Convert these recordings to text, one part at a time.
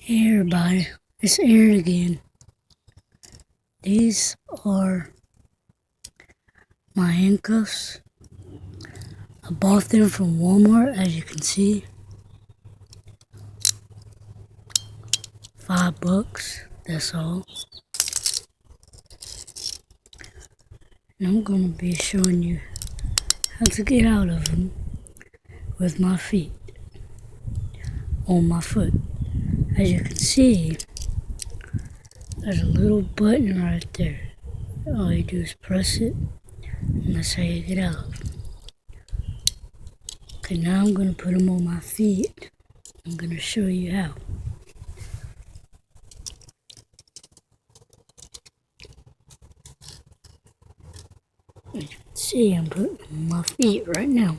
Hey everybody, it's Aaron again. These are my handcuffs. I bought them from Walmart, as you can see. $5, that's all. And I'm gonna be showing you how to get out of them with my feet on my foot. As you can see, there's a little button right there. All you do is press it, and that's how you get out. Okay, now I'm gonna put them on my feet. I'm gonna show you how. As you can see, I'm putting them on my feet right now.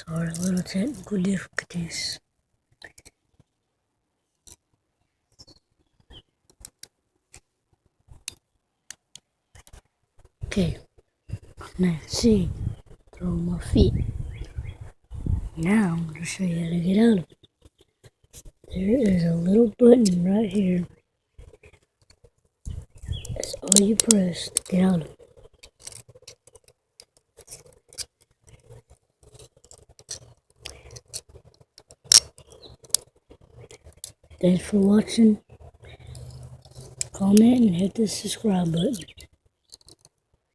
Sorry, little technical difficulties. Okay, now see, throw my feet. Now I'm going to show you how to get out of it. There is a little button right here. That's all you press to get out of it. Thanks for watching. Comment and hit the subscribe button.